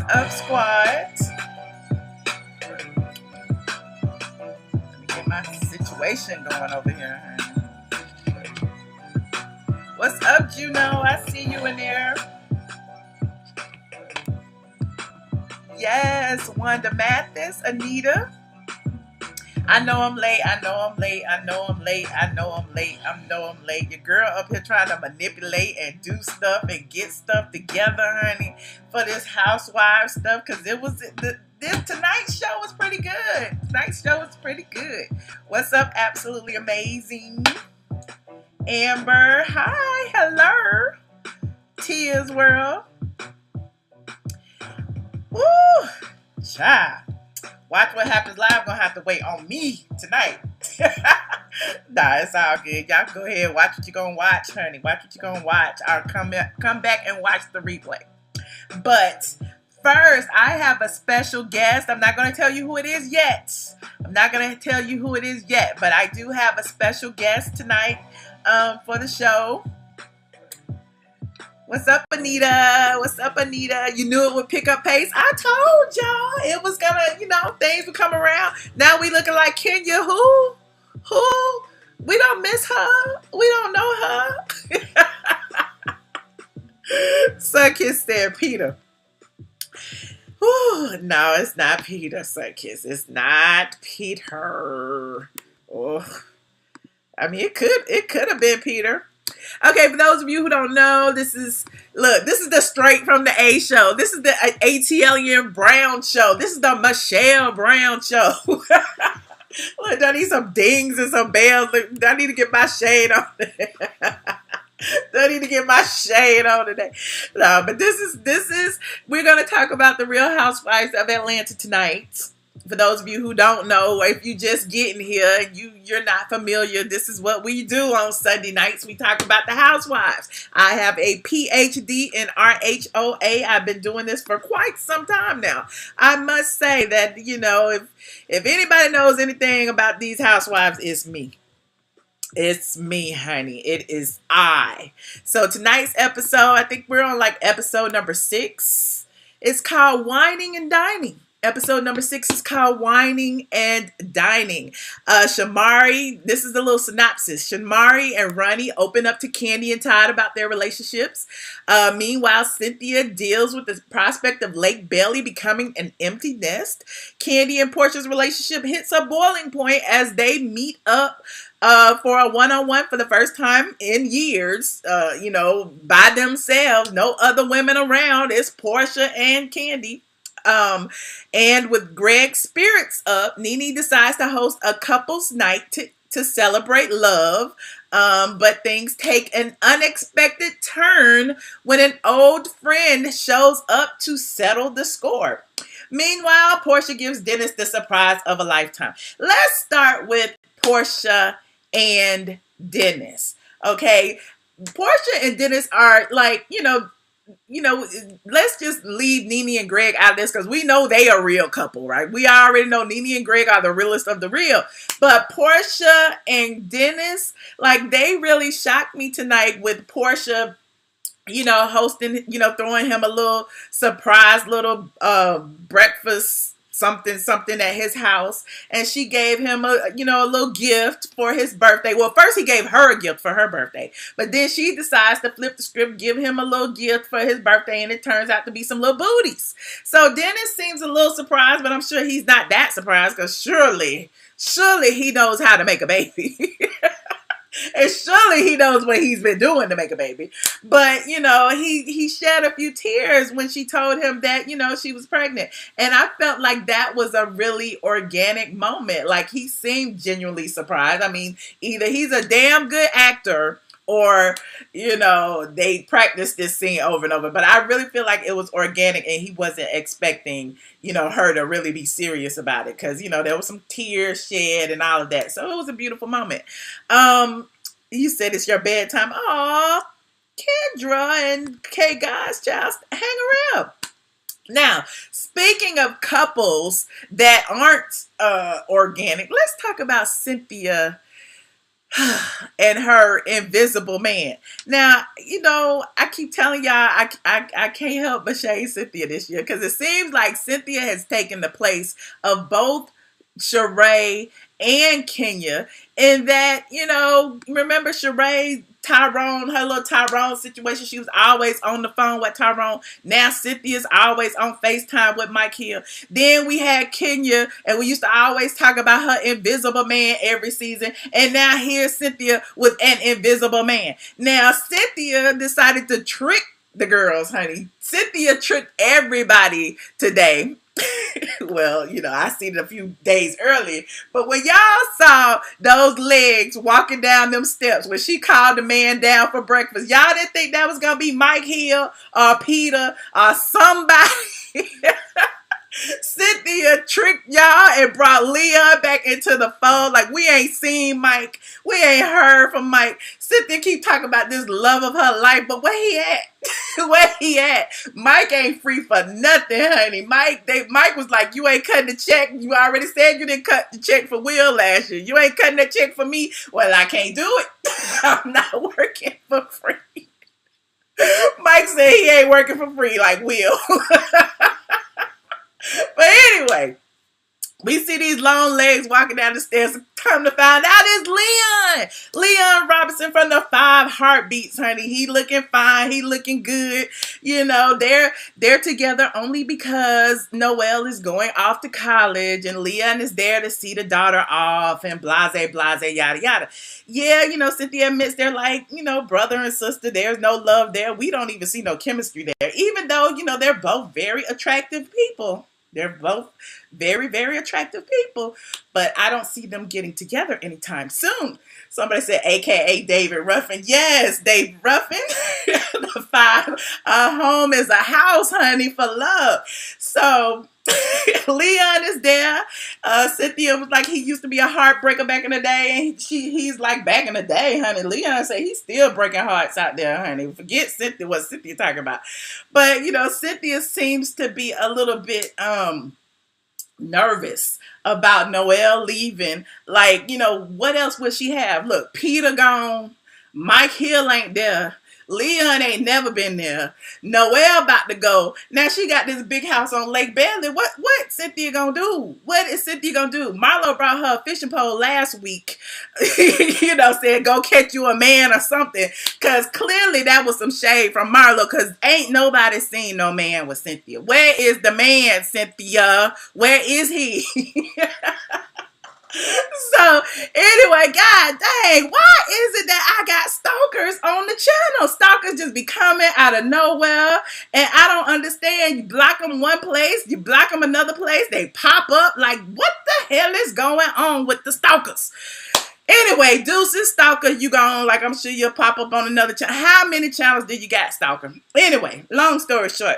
up, squad? Let me get my situation going over here. What's up, Juno? I see you in there. Yes, Wanda Mathis, Anita. I know I'm late. I know I'm late. I know I'm late. I know I'm late. I know I'm late. Your girl up here trying to manipulate and do stuff and get stuff together, honey, for this Housewives stuff. Because it was this tonight's show was pretty good. Tonight's show was pretty good. What's up? Absolutely amazing. Amber, hi, hello. Tia's World. Woo, child. Watch What Happens Live gonna have to wait on me tonight. Nah, it's all good. Y'all go ahead, watch what you gonna watch, honey. Watch what you gonna watch. I'll come back and watch the replay. But first, I have a special guest. I'm not gonna tell you who it is yet. But I do have a special guest tonight for the show. What's up, Anita? What's up, Anita? You knew it would pick up pace. I told y'all it was gonna, things would come around. Now we looking like Kenya. Who? We don't miss her. We don't know her. Suckiss said Peter. Whew, no, it's not Peter, Suckiss. It's not Peter. Oh, I mean, it could have been Peter. Okay, for those of you who don't know, this is the Straight from the A show. This is the ATLian Brown show. This is the Michelle Brown show. Look, I need some dings and some bells. Look, I need to get my shade on today. No, but this is, we're going to talk about the Real Housewives of Atlanta tonight. For those of you who don't know, if you just getting here and you're not familiar, this is what we do on Sunday nights. We talk about the Housewives. I have a PhD in RHOA. I've been doing this for quite some time now. I must say that, if anybody knows anything about these Housewives, it's me. It's me, honey. It is I. So tonight's episode, I think we're on episode number 6. It's called Whining and Dining. Episode number 6 is called Whining and Dining. Shamari, this is the little synopsis. Shamari and Ronnie open up to Kandi and Todd about their relationships. Meanwhile, Cynthia deals with the prospect of Lake Bailey becoming an empty nest. Kandi and Porsha's relationship hits a boiling point as they meet up for a one-on-one for the first time in years, by themselves. No other women around. It's Porsha and Kandi. And with Gregg's spirits up, NeNe decides to host a couple's night to celebrate love. But things take an unexpected turn when an old friend shows up to settle the score. Meanwhile, Porsha gives Dennis the surprise of a lifetime. Let's start with Porsha and Dennis. Okay, Porsha and Dennis are let's just leave NeNe and Gregg out of this because we know they are a real couple, right? We already know NeNe and Gregg are the realest of the real. But Porsha and Dennis, they really shocked me tonight with Porsha, hosting, throwing him a little surprise little breakfast something at his house, and she gave him a little gift for his birthday. Well, first he gave her a gift for her birthday, but then she decides to flip the script, give him a little gift for his birthday, and it turns out to be some little booties. So Dennis seems a little surprised, but I'm sure he's not that surprised because surely he knows how to make a baby. And surely he knows what he's been doing to make a baby. But, he shed a few tears when she told him that, she was pregnant. And I felt like that was a really organic moment. He seemed genuinely surprised. I mean, either he's a damn good actor or, they practiced this scene over and over. But I really feel like it was organic and he wasn't expecting, her to really be serious about it. Because, there was some tears shed and all of that. So it was a beautiful moment. You said it's your bedtime. Aw, Kendra and K Guys, child, hang around. Now, speaking of couples that aren't organic, let's talk about Cynthia and her invisible man. Now, I keep telling y'all, I can't help but shade Cynthia this year because it seems like Cynthia has taken the place of both Sheree and Kenya. In that, remember Sheree, Tyrone, her little Tyrone situation, she was always on the phone with Tyrone. Now Cynthia's always on FaceTime with Mike Hill. Then we had Kenya, and we used to always talk about her invisible man every season. And now here's Cynthia with an invisible man. Now Cynthia decided to trick the girls, honey. Cynthia tricked everybody today. Well, I seen it a few days earlier. But when y'all saw those legs walking down them steps when she called the man down for breakfast, y'all didn't think that was going to be Mike Hill or Peter or somebody. Cynthia tricked y'all and brought Leon back into the fold. Like, we ain't seen Mike. We ain't heard from Mike. Cynthia keep talking about this love of her life, but where he at? Where he at? Mike ain't free for nothing, honey. Mike was like, you ain't cutting the check. You already said you didn't cut the check for Will last year. You ain't cutting that check for me. Well, I can't do it. I'm not working for free. Mike said he ain't working for free like Will. But anyway, we see these long legs walking down the stairs. Come to find out it's Leon. Leon Robinson from the 5 Heartbeats, honey. He looking fine. He looking good. They're together only because Noelle is going off to college and Leon is there to see the daughter off and blase, blase, yada, yada. Yeah, Cynthia admits they're like, brother and sister. There's no love there. We don't even see no chemistry there, even though, they're both very attractive people. They're both very, very attractive people, but I don't see them getting together anytime soon. Somebody said, AKA David Ruffin. Yes, David Ruffin. The 5, a home is a house, honey, for love. So Leon is there. Cynthia was like, he used to be a heartbreaker back in the day, and he's like, back in the day, honey. Leon said he's still breaking hearts out there, honey. Forget Cynthia, what Cynthia talking about. But, Cynthia seems to be a little bit nervous about Noelle leaving. Like, what else would she have? Look, Peter gone. Mike Hill ain't there. Leon ain't never been there. Noelle about to go. Now she got this big house on Lake Bailey. What Cynthia gonna do? What is Cynthia gonna do? Marlo brought her a fishing pole last week. Said go catch you a man or something. Cause clearly that was some shade from Marlo. Cause ain't nobody seen no man with Cynthia. Where is the man, Cynthia? Where is he? So anyway, God dang, why is it that I got stalkers on the channel? Stalkers just be coming out of nowhere, and I don't understand. You block them one place, you block them another place, they pop up. Like, what the hell is going on with the stalkers? Anyway, deuces, stalker, you gone. Like, I'm sure you'll pop up on another channel. How many channels did you got, stalker? Anyway, long story short,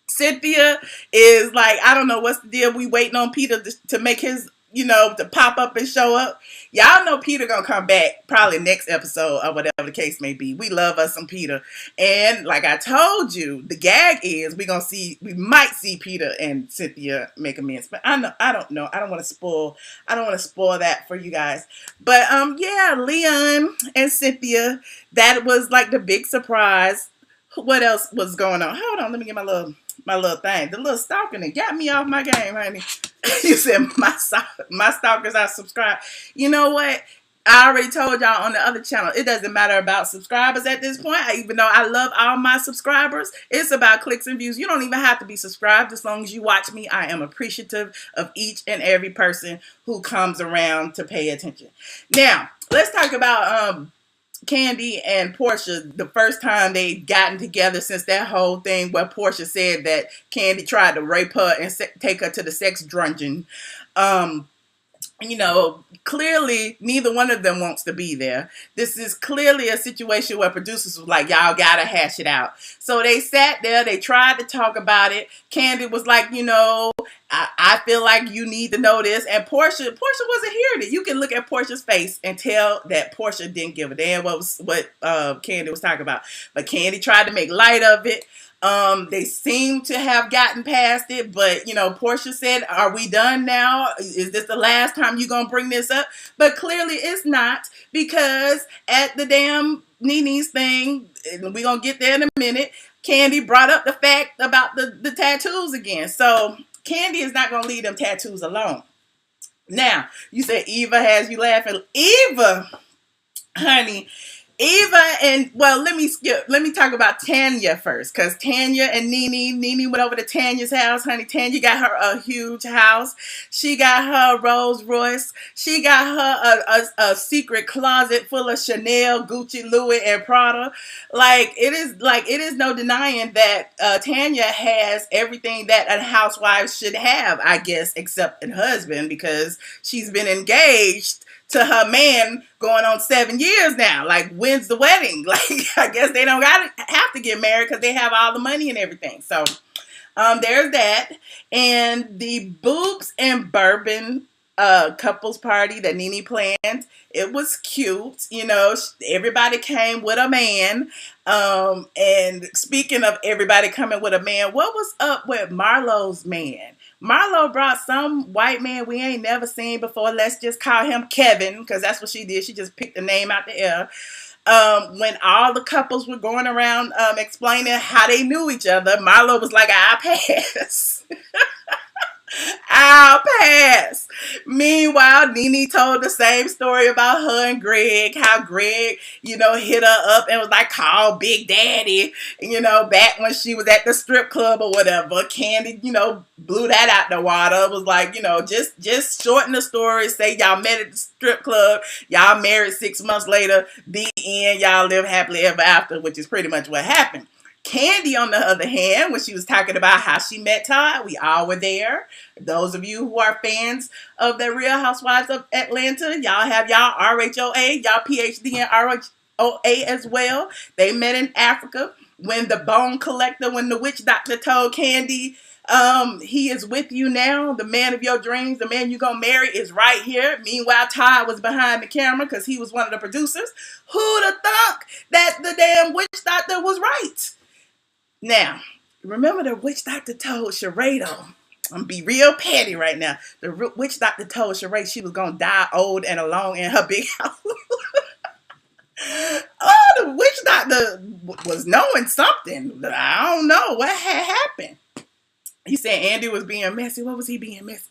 Cynthia is like, I don't know what's the deal. We waiting on Peter to make his, to pop up and show up. Y'all know Peter gonna come back probably next episode or whatever the case may be. We love us some Peter. And like I told you, the gag is we might see Peter and Cynthia make amends. But I don't know. I don't want to spoil that for you guys. But yeah, Leon and Cynthia, that was like the big surprise. What else was going on? Hold on, let me get my little thing. The little stalking that got me off my game, honey. You said my stalkers are subscribed. You know what? I already told y'all on the other channel, it doesn't matter about subscribers at this point. Even though I love all my subscribers, it's about clicks and views. You don't even have to be subscribed as long as you watch me. I am appreciative of each and every person who comes around to pay attention. Now, let's talk about Kandi and Porsha, the first time they gotten together since that whole thing where Porsha said that Kandi tried to rape her and take her to the sex dungeon. Clearly neither one of them wants to be there. This is clearly a situation where producers was like, y'all gotta hash it out. So they sat there, they tried to talk about it. Kandi was like, I feel like you need to know this. And Porsha wasn't hearing it. You can look at Porsha's face and tell that Porsha didn't give a damn what Kandi was talking about. But Kandi tried to make light of it. They seem to have gotten past it, but Porsha said, "Are we done now? Is this the last time you gonna bring this up?" But clearly, it's not, because at the damn NeNe's thing, and we gonna get there in a minute, Kandi brought up the fact about the tattoos again. So Kandi is not gonna leave them tattoos alone. Now, you said Eva has you laughing. Eva, honey, let me talk about Tanya first, because Tanya and NeNe went over to Tanya's house. Honey, Tanya got her a huge house. She got her a Rolls Royce. She got her a secret closet full of Chanel, Gucci, Louis, and Prada. It is no denying that Tanya has everything that a housewife should have, I guess, except a husband, because she's been engaged to her man going on 7 years now. When's the wedding? I guess they don't have to get married because they have all the money and everything. So there's that. And the Boobs and Bourbon couples party that NeNe planned, it was cute. Everybody came with a man. And speaking of everybody coming with a man, what was up with Marlo's man? Marlo brought some white man we ain't never seen before. Let's just call him Kevin, because that's what she did. She just picked the name out the air. When all the couples were going around explaining how they knew each other, Marlo was like, "I'll pass." I'll pass. Meanwhile, NeNe told the same story about her and Gregg, how Gregg, hit her up and was like, "Call Big Daddy," back when she was at the strip club or whatever. Kandi, blew that out the water. It was like, just shorten the story, say y'all met at the strip club, y'all married 6 months later, the end, y'all live happily ever after, which is pretty much what happened. Kandi, on the other hand, when she was talking about how she met Todd, we all were there. Those of you who are fans of the Real Housewives of Atlanta, y'all have y'all RHOA, y'all PhD in RHOA as well. They met in Africa when the bone collector, when the witch doctor told Kandi, he is with you now, the man of your dreams, the man you're gonna marry is right here. Meanwhile, Todd was behind the camera because he was one of the producers. Who'd have thunk that the damn witch doctor was right? Now, remember the witch doctor told Sheree, though, I'm going to be real petty right now. The witch doctor told Sheree she was going to die old and alone in her big house. Oh, the witch doctor was knowing something. I don't know what had happened. He said Andy was being messy. What was he being messy?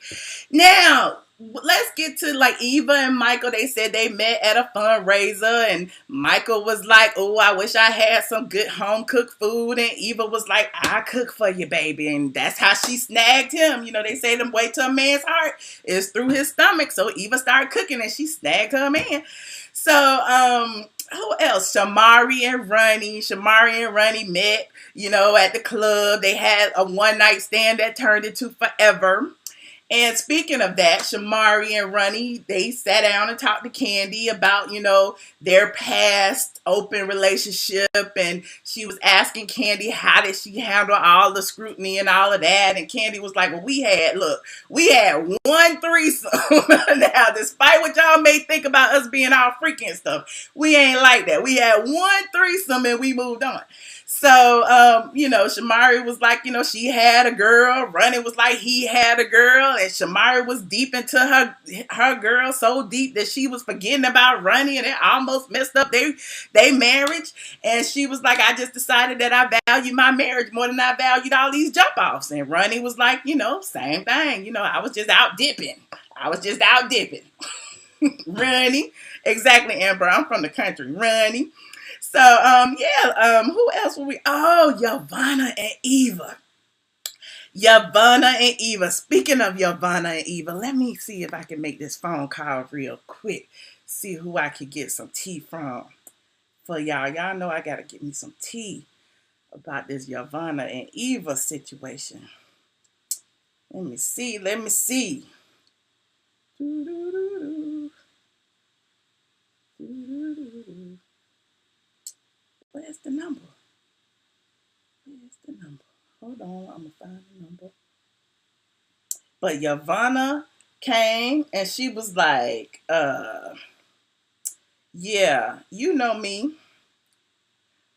Now, let's get to Eva and Michael. They said they met at a fundraiser, and Michael was like, "Oh, I wish I had some good home cooked food." And Eva was like, "I cook for you, baby." And that's how she snagged him. They say the way to a man's heart is through his stomach. So Eva started cooking and she snagged her man. So, who else? Shamari and Ronnie met, at the club. They had a one-night stand that turned into forever. And speaking of that, Shamari and Ronnie, they sat down and talked to Kandi about, their past open relationship. And she was asking Kandi, how did she handle all the scrutiny and all of that? And Kandi was like, "Well, we had one threesome." Now, despite what y'all may think about us being all freaky and stuff, we ain't like that. We had one threesome and we moved on. So, Shamari was like, she had a girl. Ronnie was like, he had a girl. And Shamari was deep into her girl, so deep that she was forgetting about Ronnie, and it almost messed up they marriage. And she was like, "I just decided that I value my marriage more than I valued all these jump-offs." And Ronnie was like, same thing. "I was just out dipping. Ronnie. Exactly, Amber. I'm from the country. Ronnie. So, who else were we? Oh, Yovanna and Eva. Yovanna and Eva. Speaking of Yovanna and Eva, let me see if I can make this phone call real quick. See who I could get some tea from for y'all. Y'all know I got to get me some tea about this Yovanna and Eva situation. Let me see. Where's the number? Hold on, I'm going to find the number. But Yovanna came and she was like, yeah, you know me.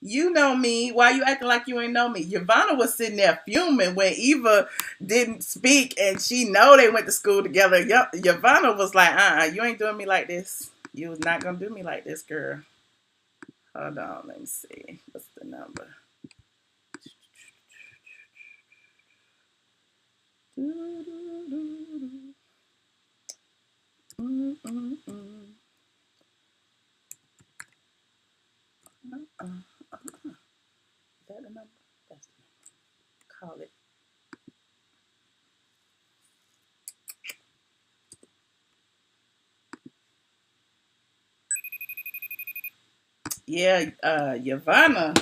You know me. Why you acting like you ain't know me? Yovanna was sitting there fuming when Eva didn't speak and she know they went to school together. Yovanna was like, you ain't doing me like this. You was not gonna do me like this, girl. Hold on, let me see. What's the number? Is that the number? That's the number. Call it. Yeah, Yovanna,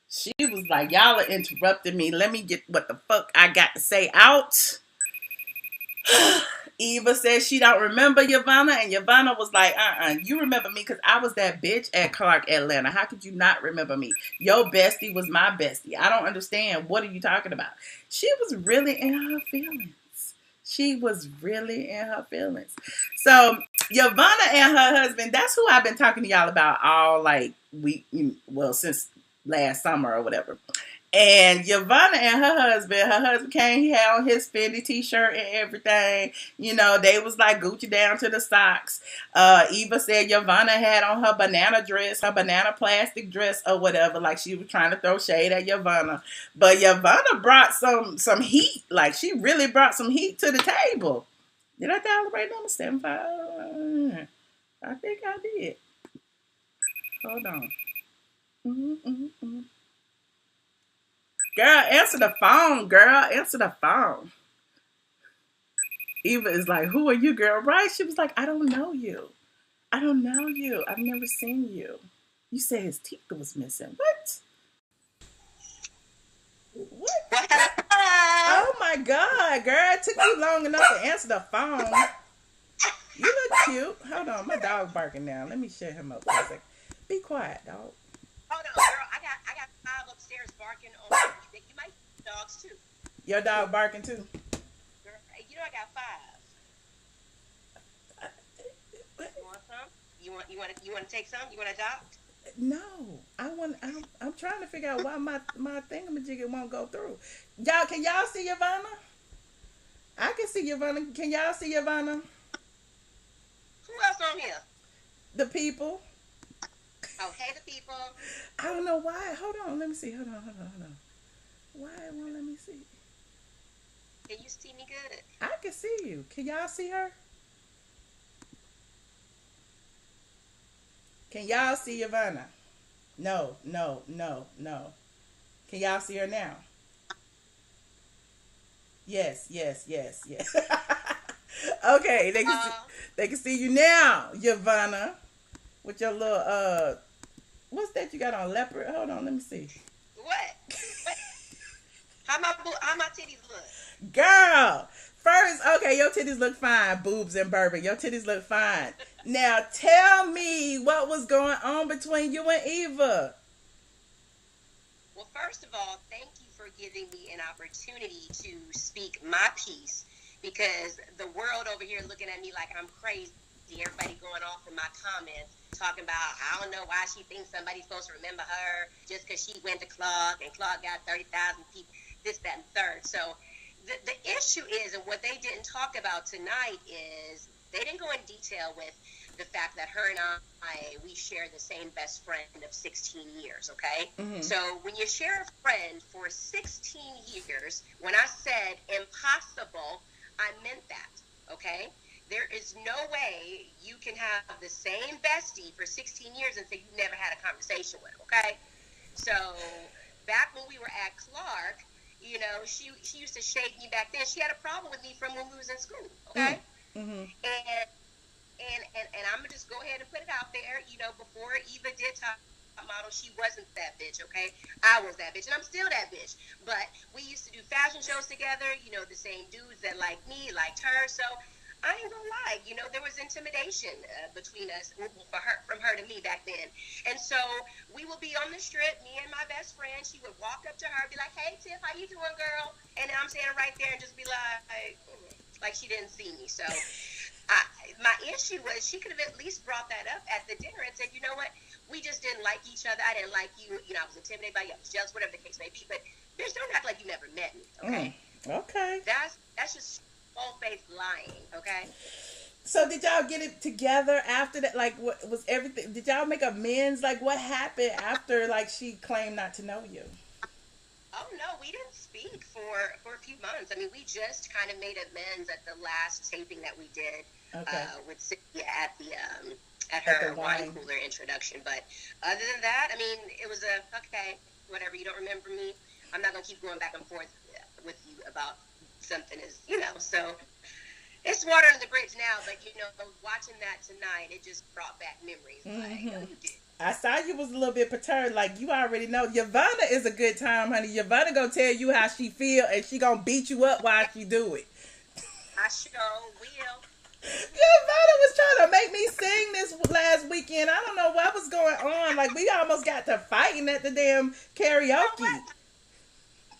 she was like, y'all are interrupting me. Let me get what the fuck I got to say out. Eva said she don't remember Yovanna, and Yovanna was like, you remember me because I was that bitch at Clark Atlanta. How could you not remember me? Your bestie was my bestie. I don't understand. What are you talking about? She was really in her feelings. She was really in her feelings. So Yovanna and her husband, that's who I've been talking to y'all about all like since last summer or whatever. And Yovanna and her husband came, he had on his Fendi t-shirt and everything. You know, they was like Gucci down to the socks. Eva said Yovanna had on her banana dress, her banana plastic dress or whatever, like she was trying to throw shade at Yovanna. But Yovanna brought some heat. Like she really brought some heat to the table. Did I dial the right number? 75? I think I did. Hold on. Mm-hmm. Girl, answer the phone, girl. Answer the phone. Eva is like, who are you, girl? Right? She was like, I don't know you. I don't know you. I've never seen you. You said his teeth was missing. What? What? Oh my God, girl. It took you long enough to answer the phone. You look cute. Hold on. My dog barking now. Let me shut him up for a second. Be quiet, dog. Hold on, girl. I got 5 upstairs barking on you. You might dogs too. Your dog barking too? Girl, you know I got 5. You want some? You want to take some? You want to adopt? No, I'm trying to figure out why my thingamajigger won't go through. Y'all, can y'all see Yovanna? I can see Yovanna. Can y'all see Yovanna? Who else on here? The people. Oh, hey, the people. I don't know why. Hold on. Let me see. Hold on. Why it won't let me see? Can you see me good? I can see you. Can y'all see her? Can y'all see Yovanna? No. Can y'all see her now? Yes. Okay, they can see you now, Yovanna, with your little what's that you got on, leopard? Hold on, let me see. What? How my titties look? Girl, first, okay, your titties look fine, boobs and bourbon. Your titties look fine. Now tell me what was going on between you and Eva. Well, first of all, thank you for giving me an opportunity to speak my piece, because the world over here looking at me like I'm crazy. Everybody going off in my comments talking about, I don't know why she thinks somebody's supposed to remember her just because she went to Clark and Clark got 30,000 people, this, that, and third. So the issue is, and what they didn't talk about tonight is, they didn't go in detail with the fact that her and we share the same best friend of 16 years, okay? Mm-hmm. So when you share a friend for 16 years, when I said impossible, I meant that, okay? There is no way you can have the same bestie for 16 years and say you never had a conversation with, okay? So back when we were at Clark, you know, she used to shade me back then. She had a problem with me from when we was in school, okay? Mm-hmm. And I'm going to just go ahead and put it out there. You know, before Eva did top model, she wasn't that bitch, okay? I was that bitch, and I'm still that bitch. But we used to do fashion shows together, you know, the same dudes that liked me, liked her. So I ain't gonna lie, you know, there was intimidation between us, from her to me back then. And so we would be on the strip, me and my best friend. She would walk up to her, be like, hey, Tiff, how you doing, girl? And I'm standing right there and just be like, like she didn't see me. So my issue was she could have at least brought that up at the dinner and said, you know what, we just didn't like each other. I didn't like you. You know, I was intimidated by you. I was jealous, whatever the case may be. But bitch, don't act like you never met me. Okay. Okay. That's just full-faced lying. Okay. So did y'all get it together after that? Like, what was everything? Did y'all make amends? Like, what happened after, like, she claimed not to know you? Oh no, we didn't speak for a few months. I mean, we just kind of made amends at the last taping that we did with Cynthia at her wine cooler introduction. But other than that, I mean, it was okay, whatever. You don't remember me. I'm not gonna keep going back and forth with you about something. So. It's water under the bridge now, but watching that tonight, it just brought back memories. Like, you did. I saw you was a little bit perturbed, like you already know. Yovanna is a good time, honey. Yovanna gonna tell you how she feel, and she gonna beat you up while she do it. I sure will. Yovanna was trying to make me sing this last weekend. I don't know what was going on. Like, we almost got to fighting at the damn karaoke.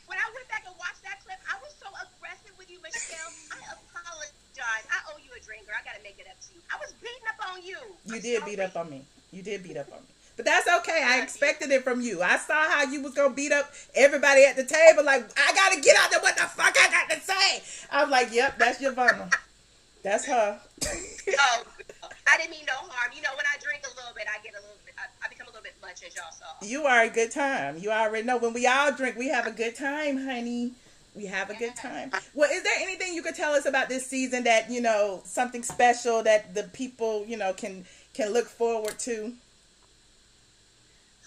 When I went back and watched that clip, I was so aggressive with you, Michelle. I apologize. I owe you a drink, or I gotta make it up to you. I was beating up on you. You did beat up on me. You did beat up on me. But that's okay. I expected it from you. I saw how you was gonna beat up everybody at the table. Like, I gotta get out there. What the fuck I got to say? I was like, yep, that's Yovanna. That's her. Oh, I didn't mean no harm. When I drink a little bit, I get a little bit. I become a little bit much, as y'all saw. You are a good time. You already know. When we all drink, we have a good time, honey. We have a good time. Well, is there anything you could tell us about this season that, something special that the people, can look forward to?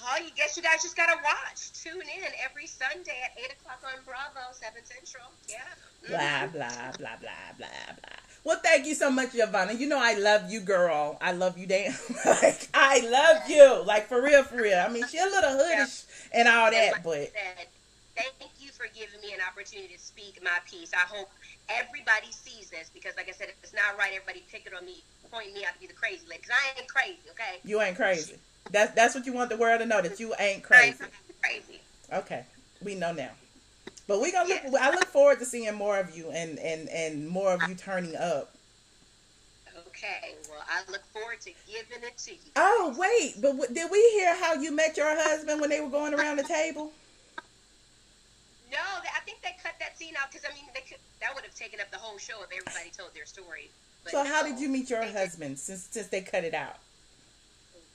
Oh, you guess you guys just gotta watch. Tune in every Sunday at 8 o'clock on Bravo, 7 Central. Yeah. Blah, blah, blah, blah, blah, blah. Well, thank you so much, Yovanna. I love you, girl. I love you, damn. Like, I love you. Like, for real, for real. I mean, she a little hoodish and all that, but... Thank you for giving me an opportunity to speak my piece. I hope everybody sees this because, like I said, it's not right. Everybody picking on me, pointing me out to be the crazy lady. Because I ain't crazy, okay? You ain't crazy. That's what you want the world to know, that you ain't crazy. Crazy. Okay, we know now. But we gonna look. I look forward to seeing more of you and more of you turning up. Okay, well, I look forward to giving it to you. Oh wait, but did we hear how you met your husband when they were going around the table? No, I think they cut that scene out because, I mean, that would have taken up the whole show if everybody told their story. But so how did you meet your husband since they cut it out?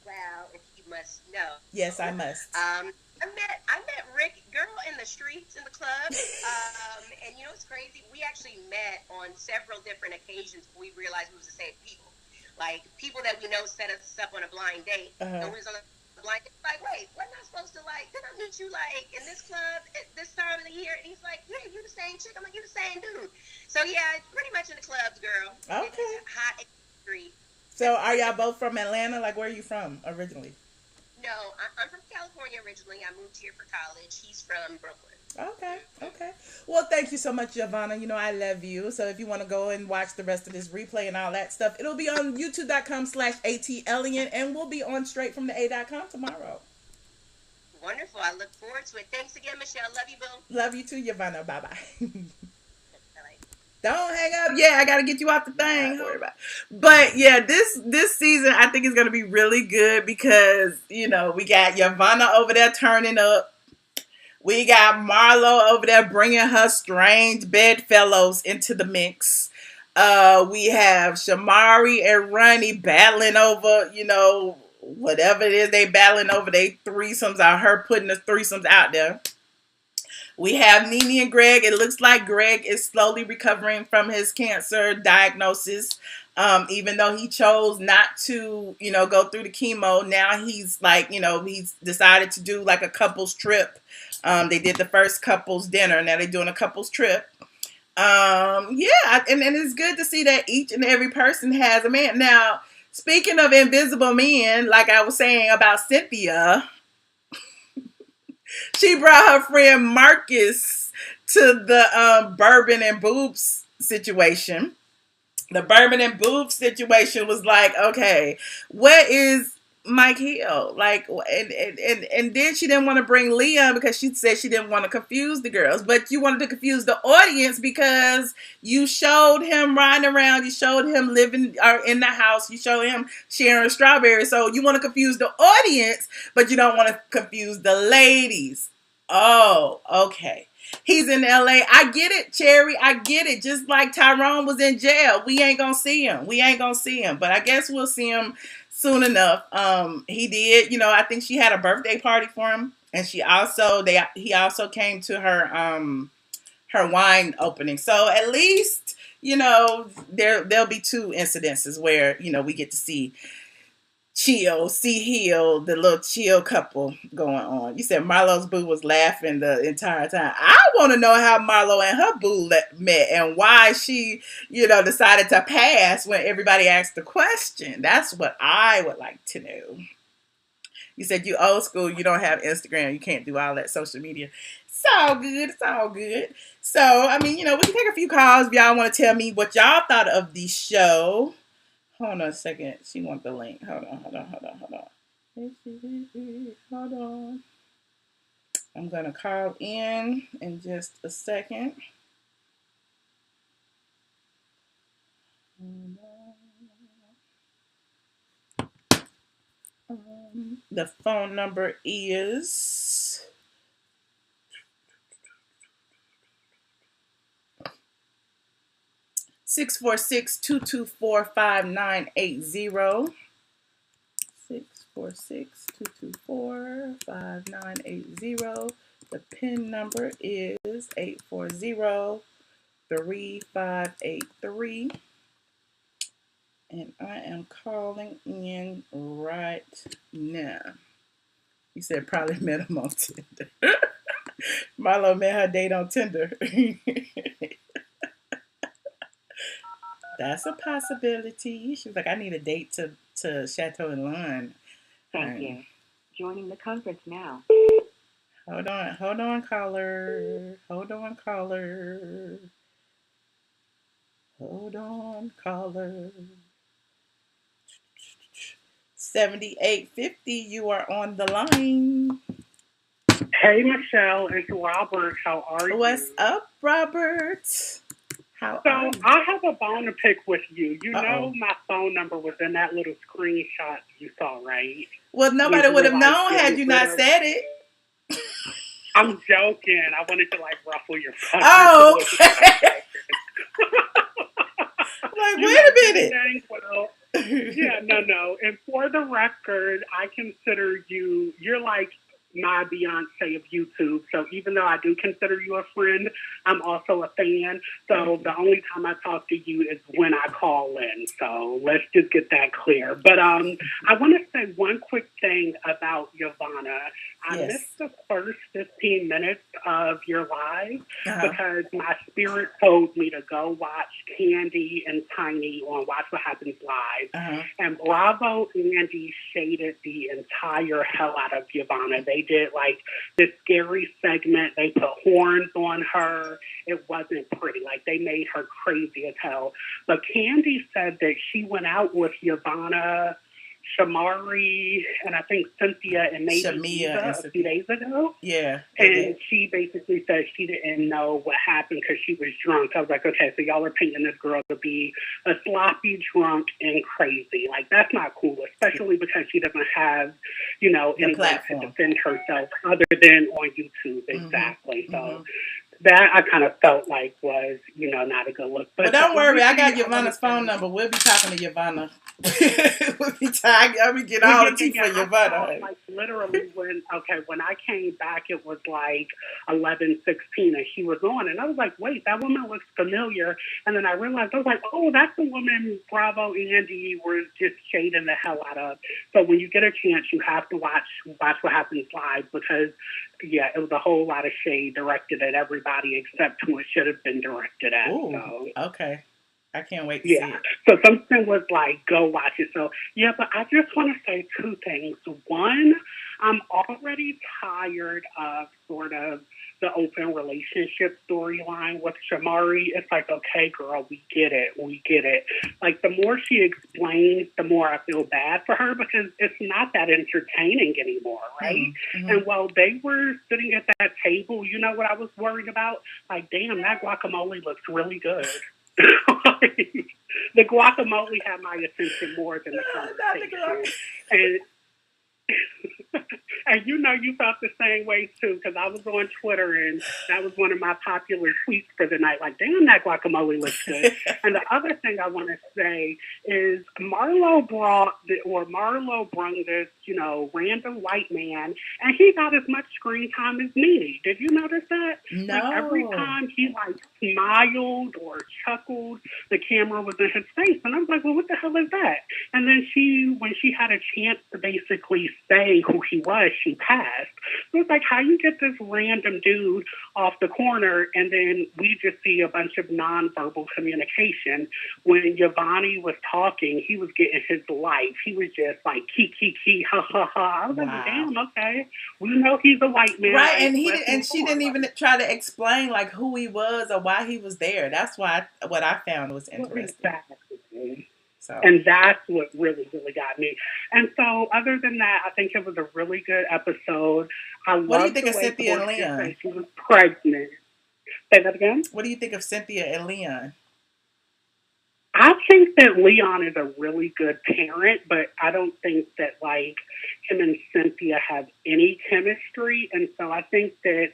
Well, if you must know. Yes, I must. I met Rick, girl, in the streets, in the club. And it's crazy. We actually met on several different occasions before we realized we was the same people. Like, people that we know set us up on a blind date. And we was on a blind date. Like, wait, wasn't I supposed to, did I meet you, in this club at this time of the year? And he's like, yeah, you the same chick. I'm like, you the same dude. So, yeah, pretty much in the clubs, girl. Okay. It's hot in the street. So, are y'all both from Atlanta? Like, where are you from originally? No, I'm from California originally. I moved here for college. He's from Brooklyn. Okay. Well, thank you so much, Yovanna. I love you. So if you want to go and watch the rest of this replay and all that stuff, it'll be on youtube.com/ATLian, and we'll be on straight from the A.com tomorrow. Wonderful. I look forward to it. Thanks again, Michelle. Love you, boo. Love you too, Yovanna. Bye-bye. Don't hang up. Yeah, I got to get you off the thing. Don't worry about it. But yeah, this season I think is going to be really good because, we got Yovanna over there turning up. We got Marlo over there bringing her strange bedfellows into the mix. We have Shamari and Ronnie battling over, whatever it is they battling over. They threesomes are her putting the threesomes out there. We have NeNe and Gregg. It looks like Gregg is slowly recovering from his cancer diagnosis. Even though he chose not to, go through the chemo. Now he's he's decided to do like a couples trip. They did the first couples dinner. Now they're doing a couples trip. And it's good to see that each and every person has a man. Now, speaking of invisible men, like I was saying about Cynthia, she brought her friend Marcus to the bourbon and boobs situation. The bourbon and boobs situation was like, okay, what is Mike Hill. Like, and then she didn't want to bring Leah because she said she didn't want to confuse the girls. But you wanted to confuse the audience because you showed him riding around, you showed him living in the house, you showed him sharing strawberries. So you want to confuse the audience, but you don't want to confuse the ladies. Oh, okay. He's in LA. I get it, Cherry. I get it. Just like Tyrone was in jail. We ain't gonna see him. We ain't gonna see him. But I guess we'll see him soon enough. He did, I think she had a birthday party for him. And he also came to her wine opening. So at least, there'll be two incidences where, we get to see Hill, the little chill couple going on. You said Marlo's boo was laughing the entire time. I want to know how Marlo and her boo met and why she, decided to pass when everybody asked the question. That's what I would like to know. You said you old school, you don't have Instagram, you can't do all that social media. It's all good. It's all good. So, we can take a few calls if y'all want to tell me what y'all thought of the show. Hold on a second. She wants the link. Hold on. Hold on. I'm going to call in just a second. The phone number is 646-224-5980. 646-224-5980. The PIN number is 840-3583. And I am calling in right now. You said probably met him on Tinder. Marlo met her date on Tinder. That's a possibility. She was like, I need a date to Chateau and Lawn. Thank you. Joining the conference now. Hold on, caller. Hold on, caller. 7850, you are on the line. Hey, Michelle, it's Robert. How are you? What's up, Robert? I have a bone to pick with you. You know my phone number was in that little screenshot you saw, right? Well, nobody would have known had you not said it. I'm joking. I wanted to, ruffle your feathers. Oh, okay. Wait a minute. Yeah, no. And for the record, I consider you're like my Beyonce of YouTube. So even though I do consider you a friend, I'm also a fan. So the only time I talk to you is when I call in. So let's just get that clear. But I want to say one quick thing about Yovanna. I missed the first 15 minutes of your live because my spirit told me to go watch Kandi and Tiny on Watch What Happens Live. And Bravo Andy shaded the entire hell out of Yovanna. They did this scary segment. They put horns on her. It wasn't pretty. They made her crazy as hell. But Kandi said that she went out with Yovanna, Shamari, and I think Cynthia and maybe Eva a few days ago. Yeah. And she basically said she didn't know what happened because she was drunk. I was like, okay, so y'all are painting this girl to be a sloppy drunk and crazy. That's not cool, especially because she doesn't have, any way to defend herself other than on YouTube. Exactly. So that I kind of felt like was, not a good look. But don't worry, I got Yovanna's phone number. We'll be talking to Yovanna. We'll be talking. I'll be getting all the tea for Yovanna. Literally when I came back, it was 11:16, and she was on, and I was like, wait, that woman looks familiar. And then I realized, I was like, oh, that's the woman Bravo Andy was just shading the hell out of. So when you get a chance, you have to watch What Happens Live because, it was a whole lot of shade directed at everybody except who it should have been directed at. Ooh, so. Okay. I can't wait to see it. So something was go watch it. So, but I just want to say two things. One, I'm already tired of sort of the open relationship storyline with Shamari, it's like, okay, girl, we get it. Like, the more she explains, the more I feel bad for her because it's not that entertaining anymore, right? Mm-hmm. And while they were sitting at that table, you know what I was worried about? Like, damn, that guacamole looks really good. The guacamole had my attention more than the conversation. And you know you felt the same way too, because I was on Twitter and that was one of my popular tweets for the night. Like, damn, that guacamole looks good. And the other thing I want to say is Marlo brung this, you know, random white man, and he got as much screen time as NeNe. Did you notice that? No. Like, every time he like smiled or chuckled, the camera was in his face, and I was like, well, what the hell is that? And then when she had a chance to basically say who he was, she passed. So it's like, how you get this random dude off the corner and then we just see a bunch of nonverbal communication. When Yovanna was talking, he was getting his life. He was just like, key, ha, ha, ha. I was like, damn, okay. We know he's a white man. Right, and she didn't even try to explain like who he was or why he was there. That's what I found was interesting. Exactly. So. And that's what really, really got me. And so, other than that, I think it was a really good episode. What do you think of Cynthia and Leon? She was pregnant. Say that again? What do you think of Cynthia and Leon? I think that Leon is a really good parent, but I don't think that, like, him and Cynthia have any chemistry. And so I think that,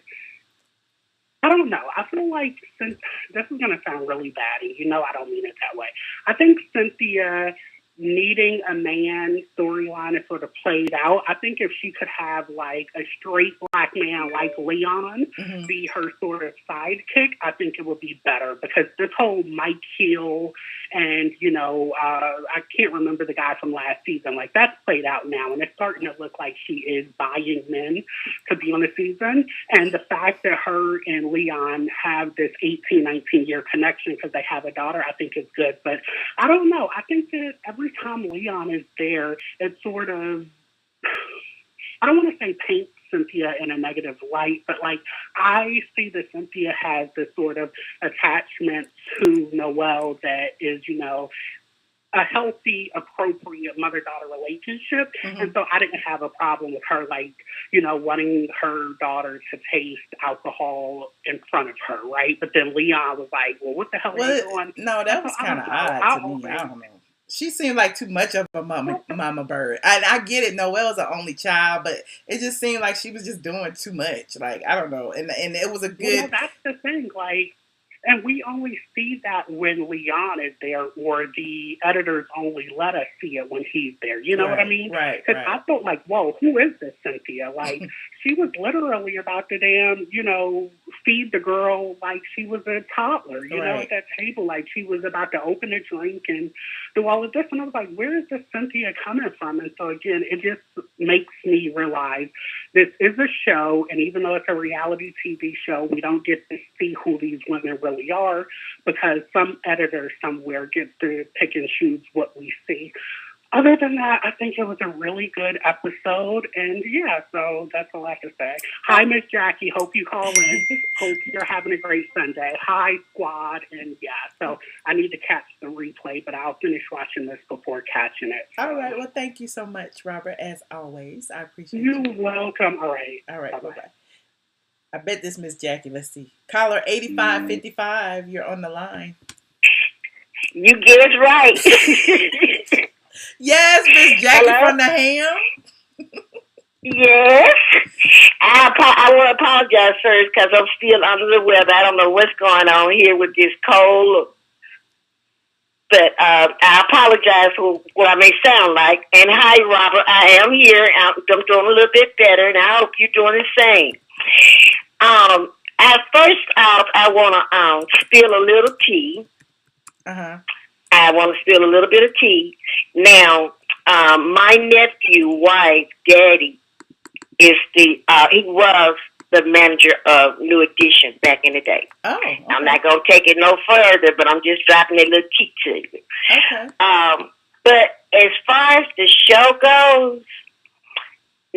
I don't know. I feel like, since this is going to sound really bad, and you know I don't mean it that way. I think Cynthia needing a man storyline is sort of played out. I think if she could have like a straight black man like Leon be her sort of sidekick, I think it would be better because this whole Mike Hill and, you know, I can't remember the guy from last season. Like, that's played out now, and it's starting to look like she is buying men to be on the season. And the fact that her and Leon have this 18, 19-year connection because they have a daughter, I think is good. But I don't know. I think that every time Leon is there, it sort of, I don't want to say paint Cynthia in a negative light, but like I see that Cynthia has this sort of attachment to Noelle that is, you know, a healthy, appropriate mother-daughter relationship. And so I didn't have a problem with her, like, you know, wanting her daughter to taste alcohol in front of her, right? But then Leon was like, well, what the hell are you doing? No, that was kind of odd to me. I don't know. She seemed like too much of a mama bird. I get it. Noelle's an only child, but it just seemed like she was just doing too much. Like, I don't know. And it was a good... Well, that's the thing. Like, and we only see that when Leon is there, or the editors only let us see it when he's there. You know what I mean? Right. Because I felt like, whoa, who is this Cynthia? Like, she was literally about to damn, you know, feed the girl like she was a toddler, you know, at that table. Like, she was about to open a drink and do all of this. And I was like, where is this Cynthia coming from? And so, again, it just makes me realize this is a show. And even though it's a reality TV show, we don't get to see who these women really are because some editor somewhere gets to pick and choose what we see. Other than that, I think it was a really good episode. And yeah, so that's all I have to say. Hi, Miss Jackie. Hope you call in. Hope you're having a great Sunday. Hi, squad. And yeah, so I need to catch the replay, but I'll finish watching this before catching it. So. All right. Well, thank you so much, Robert, as always. I appreciate you. You're welcome. All right. Bye-bye. I bet this Miss Jackie. Let's see. Caller 8555. You're on the line. You guessed right. Yes, Miss Jackie from the Ham. Yes. I want to apologize first because I'm still under the weather. I don't know what's going on here with this cold. But I apologize for what I may sound like. And hi, Robert. I am here. I'm doing a little bit better, and I hope you're doing the same. At first off, I want to spill a little tea. I want to spill a little bit of tea. Now, my nephew, wife, daddy, is he was the manager of New Edition back in the day. Oh, okay. I'm not going to take it no further, but I'm just dropping a little tea to you. Okay. But as far as the show goes,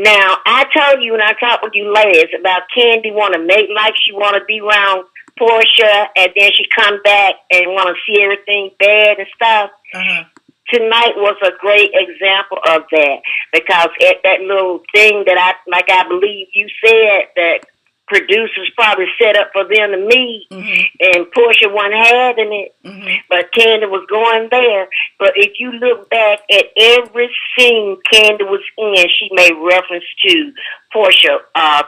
Now, I told you when I talked with you last about Kandi want to make like she want to be around Porsha, and then she come back and want to see everything bad and stuff. Tonight was a great example of that, because at that little thing that I believe you said that producers probably set up for them to meet, and Porsha wasn't having it, but Kandi was going there. But if you look back at every scene Kandi was in, she made reference to Porsha,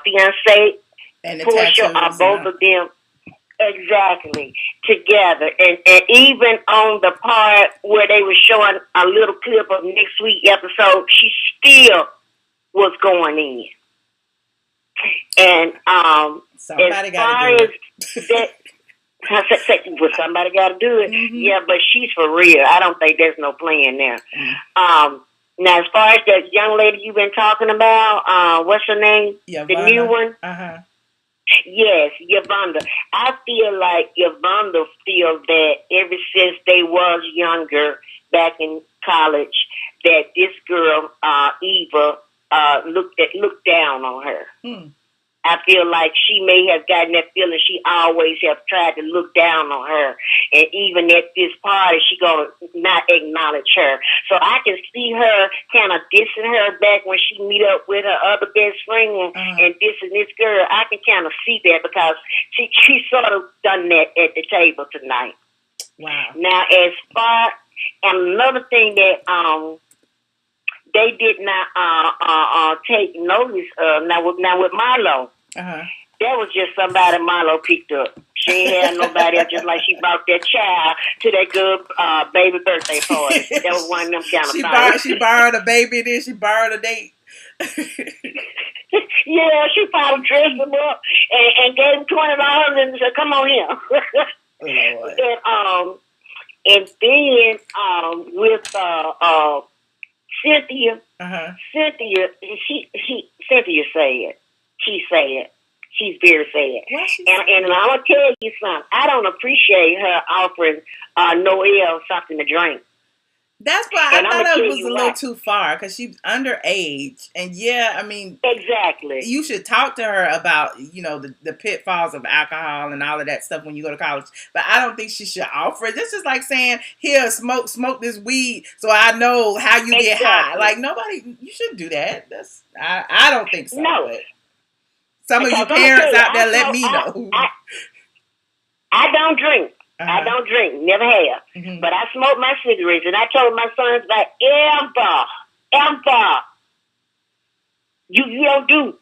fiance, And the Porsha, both of them. Exactly, together. And even on the part where they were showing a little clip of next week episode, she still was going in. And somebody got to do it. Well, somebody got to do it. Yeah, but she's for real. I don't think there's no plan there. Now, as far as that young lady you've been talking about, what's her name? Yovanna. The new one? Yes, Yovanna. I feel like Yovanna feels that ever since they was younger, back in college, that this girl, Eva, looked down on her. I feel like she may have gotten that feeling. She always have tried to look down on her. And even at this party, she gonna not acknowledge her. So I can see her kind of dissing her back when she meet up with her other best friend and dissing this girl. I can kind of see that, because she sort of done that at the table tonight. Wow. Now, as far, and another thing that they did not take notice of. Now with Milo, that was just somebody Milo picked up. She ain't had nobody else, just like she brought that child to that good baby birthday party. That was one of them kind of things. She borrowed a baby, then she borrowed a date. Yeah, she probably dressed him up and gave him $20 and said, "Come on here." And then with Cynthia, Cynthia said, she's very sad. And I'm going to tell you something. I don't appreciate her offering Noelle something to drink. That's why I thought it was a little too far, because she's underage. And yeah, I mean, exactly. You should talk to her about, the pitfalls of alcohol and all of that stuff when you go to college. But I don't think she should offer it. This is like saying, "Here, smoke this weed so I know how you get high." Like, nobody, you shouldn't do that. I don't think so. No. But some of you parents out there, let me know. I don't drink. I don't drink, never have. But I smoke my cigarettes, and I told my sons that ever, you don't do,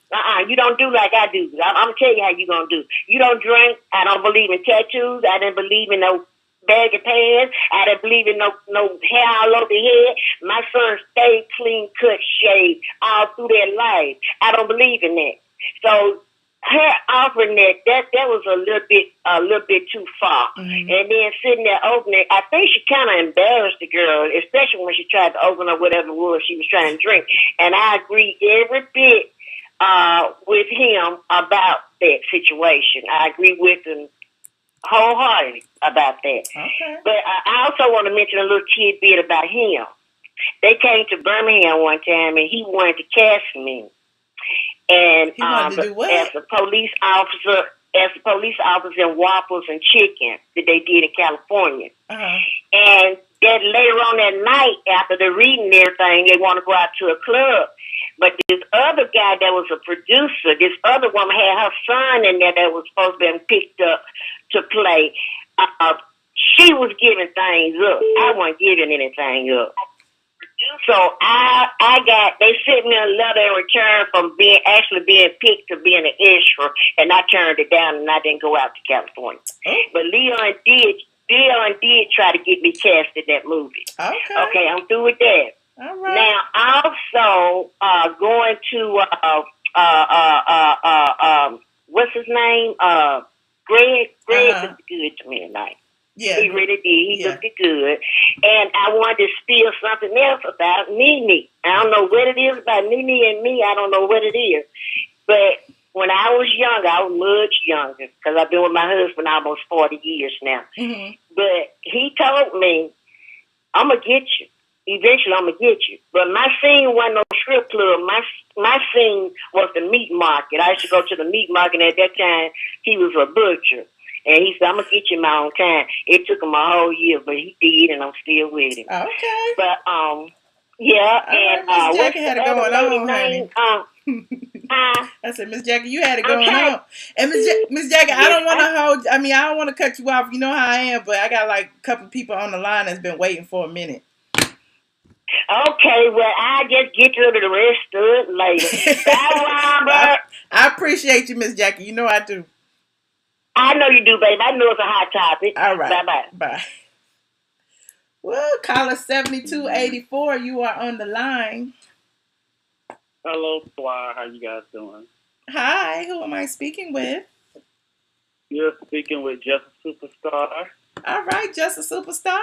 you don't do like I do. I'm gonna tell you how you gonna do. You don't drink. I don't believe in tattoos. I didn't believe in no baggy pants. I didn't believe in no hair all over the head. My sons stay clean cut, shaved all through their life. I don't believe in that. So her offering that was a little bit too far. And then sitting there opening, I think she kind of embarrassed the girl, especially when she tried to open up whatever it was she was trying to drink. And I agree every bit with him about that situation. I agree with him wholeheartedly about that. Okay. But I also want to mention a little tidbit about him. They came to Birmingham one time, and he wanted to cast me. And as a police officer in Waffles and Chicken that they did in California. And then later on that night, after the reading and everything, they want to go out to a club. But this other guy that was a producer, this other woman had her son in there that was supposed to be picked up to play. She was giving things up. I wasn't giving anything up. So they sent me a letter in return from being picked to being an extra, and I turned it down, and I didn't go out to California. But Leon did try to get me cast in that movie. Okay, I'm through with that. All right. Now, also going to what's his name? Gregg. Gregg looked good to me tonight. Yeah, he really did. He looked good. And I wanted to spill something else about NeNe. I don't know what it is about NeNe and me. I don't know what it is. But when I was younger, I was much younger, because I've been with my husband almost 40 years now. But he told me, "I'm going to get you. eventually I'm gonna get you. But my scene wasn't no strip club. My scene was the meat market. I used to go to the meat market, and at that time he was a butcher. And he said, I'm gonna get you my own time. It took him a whole year, but he did, and I'm still with him. Okay. But yeah, and what's Jackie had the it other going lady on, name? I said, Miss Jackie, you had it I'm going trying- on. And Miss Jackie, I Yes, don't want to hold. I mean, I don't want to cut you off. You know how I am, but I got like a couple people on the line that's been waiting for a minute. Okay, well, I just get to the rest of it later. Bye, Robert. I appreciate you, Miss Jackie. You know I do. I know you do, babe. I know it's a hot topic. All right. Bye-bye. Bye. Well, caller 7284, you are on the line. Hello, Squire. How you guys doing? Hi, who am I speaking with? You're speaking with Just a Superstar. All right, Just a Superstar.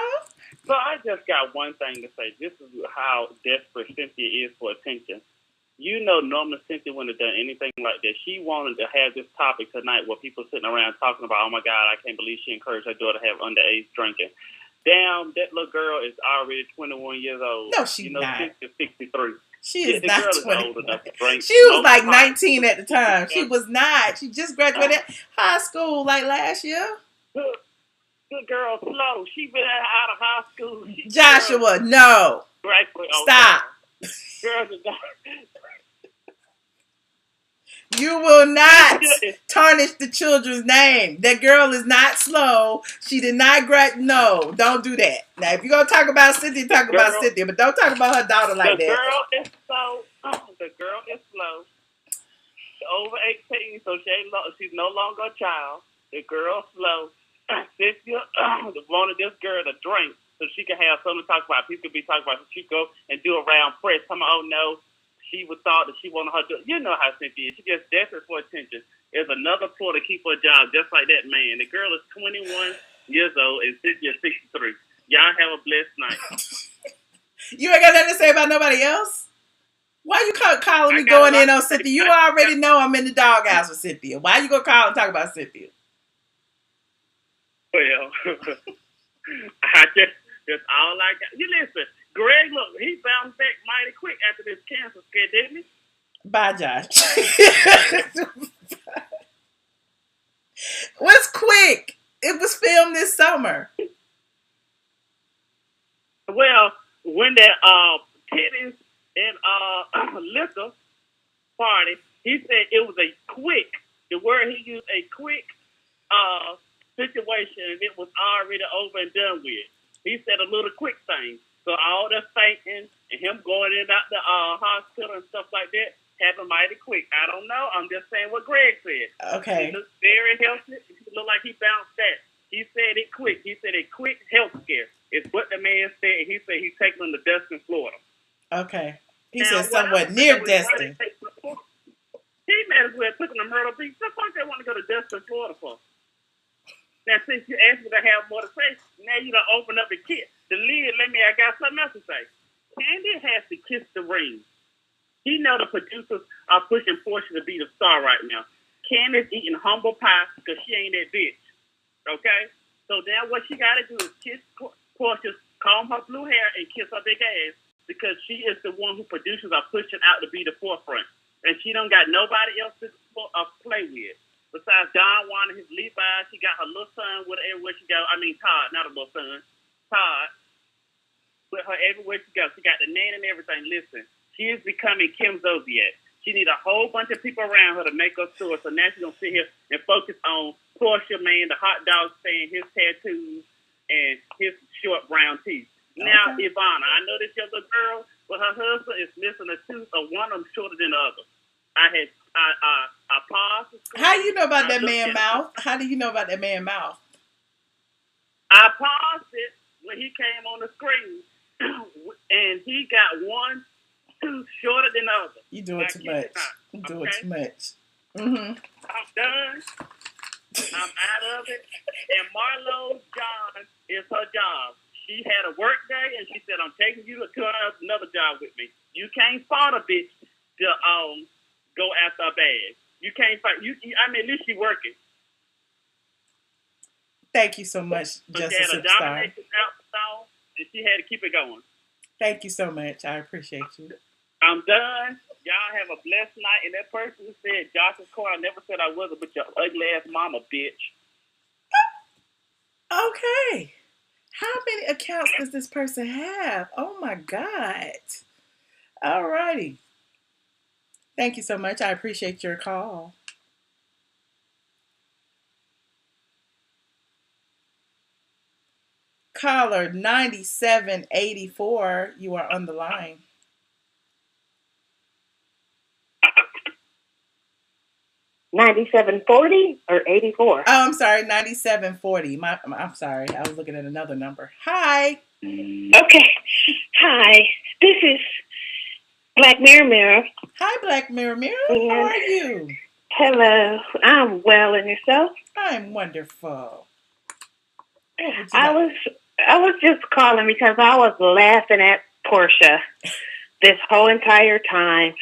So I just got one thing to say. This is how desperate Cynthia is for attention. You know, normally Cynthia wouldn't have done anything like this. She wanted to have this topic tonight where people sitting around talking about, oh my God, I can't believe she encouraged her daughter to have underage drinking. Damn, that little girl is already 21 years old. No, she's not. Cynthia's 63. She is not 21. Old enough to drink. She was like 19 at the time. She was not. She just graduated high school like last year. Good girl, slow. She been out of high school. Joshua, no. Stop. Girls You will not tarnish the children's name. That girl is not slow. She did not no, don't do that. Now, if you're going to talk about Cynthia, talk about Cynthia, but don't talk about her daughter like that. The girl is slow. The girl is slow. She's over 18, so she's no longer a child. The girl's slow. Cynthia wanted this girl to drink so she could have something to talk about. People could be talking about, so she go and do a round press. Come on, oh no. She would thought that she wanted her to, you know how Cynthia is. She gets desperate for attention. There's another ploy to keep her job, just like that man. The girl is 21 years old and Cynthia is 63. Y'all have a blessed night. You ain't got nothing to say about nobody else? Why you calling me going in on Cynthia? You already know I'm in the doghouse with Cynthia. Why you gonna call and talk about Cynthia? Well, that's all I got. You listen. Gregg, look, he bounced back mighty quick after this cancer scare, didn't he? Bye, Josh. What's quick? It was filmed this summer. Well, when that titties and liquor party, he said it was a quick. The word he used, a quick situation, and it was already over and done with. He said a little quick thing. So all the thinking and him going in out the hospital and stuff like that happened mighty quick. I don't know. I'm just saying what Gregg said. Okay. He looks very healthy. He looked like he bounced back. He said it quick. He said a quick health scare. It's what the man said. He said he's taking them to Destin, Florida. Okay. He said somewhat near Destin. He might as well took them to Myrtle Beach. What the fuck they want to go to Destin, Florida for? Now, since you asked me to have more to say, now you done open up the kit. The lid, I got something else to say. Kandi has to kiss the ring. He know the producers are pushing Porsha to be the star right now. Kandi's eating humble pie because she ain't that bitch. Okay? So now what she got to do is kiss Porsha, comb her blue hair, and kiss her big ass because she is the one who producers are pushing out to be the forefront. And she don't got nobody else to play with. Besides Don Juan and his Levi, she got her little son with her everywhere she go. I mean, Todd, not a little son. Todd, with her everywhere she goes. She got the name and everything. Listen, she is becoming Kim Zodiac. She need a whole bunch of people around her to make her soar. So now she's going to sit here and focus on Porsha, man, the hot dog stand, his tattoos, and his short brown teeth. Okay. Now, Yovanna, I know this your little girl, but her husband is missing a tooth, or one of them shorter than the other. I paused. How you know about that man mouth? How do you know about that man mouth? I paused it when he came on the screen, and he got one tooth shorter than the other. You doing too much. You doing too much. Mm-hmm. I'm done. I'm out of it. And Marlo's job is her job. She had a work day, and she said, "I'm taking you to another job with me. You can't fault a bitch to go after a bag. You can't fight. I mean, at least she working." Thank you so much, Just a Superstar. And she had to keep it going. Thank you so much. I appreciate you. I'm done. Y'all have a blessed night. And that person who said Josh's car, I never said I wasn't, but your ugly ass mama, bitch. Okay. How many accounts does this person have? Oh my God. All righty. Thank you so much. I appreciate your call. Caller 9784, you are on the line. 9740 or 84? Oh, I'm sorry, 9740. I'm sorry. I was looking at another number. Hi. Okay. Hi. This is Black Mirror. Hi, Black Mirror. And How are you? hello. I'm well, and yourself? I'm wonderful. What would you I like? was just calling because I was laughing at Porsha this whole entire time,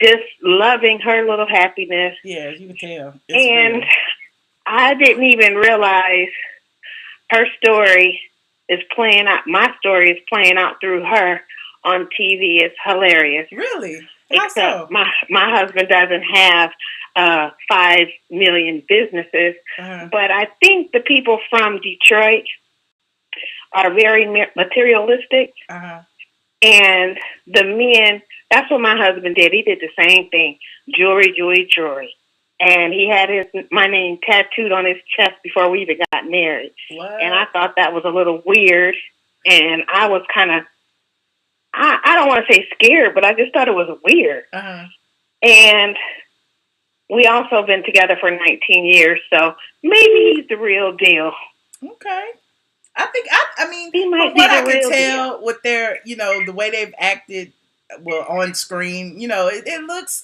just loving her little happiness. Yeah, you can tell. And real. I didn't even realize her story is playing out. My story is playing out through her on TV. It's hilarious. Really? How Except so? my husband doesn't have 5 million businesses, but I think the people from Detroit are very materialistic, and the men. That's what my husband did. He did the same thing: jewelry. And he had my name tattooed on his chest before we even got married. What? And I thought that was a little weird. And I was kind of, I don't want to say scared, but I just thought it was weird. And we also been together for 19 years, so maybe he's the real deal. Okay. I mean, he might from what I can tell deal with their, the way they've acted, on screen, it looks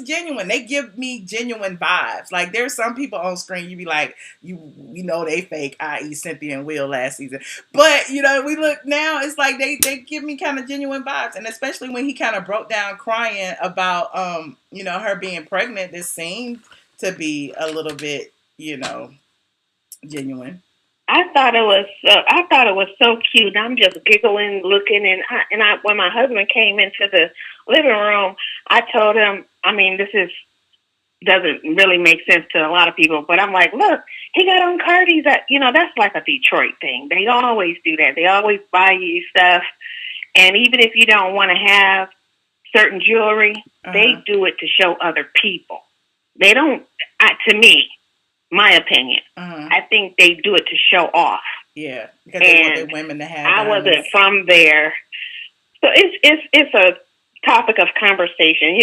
genuine. They give me genuine vibes. Like, there's some people on screen you be like, you know they fake, i.e. Cynthia and Will last season. But, we look now, it's like they give me kind of genuine vibes. And especially when he kind of broke down crying about, her being pregnant, this seemed to be a little bit, genuine. I thought it was so cute. I'm just giggling, looking, and I when my husband came into the living room, I told him, I mean, doesn't really make sense to a lot of people, but I'm like, look, he got on Cardi's. That's like a Detroit thing. They always do that. They always buy you stuff, and even if you don't want to have certain jewelry, they do it to show other people. They don't. To me, my opinion, I think they do it to show off. Yeah, because they want their women to have. I wasn't from there, so it's a topic of conversation,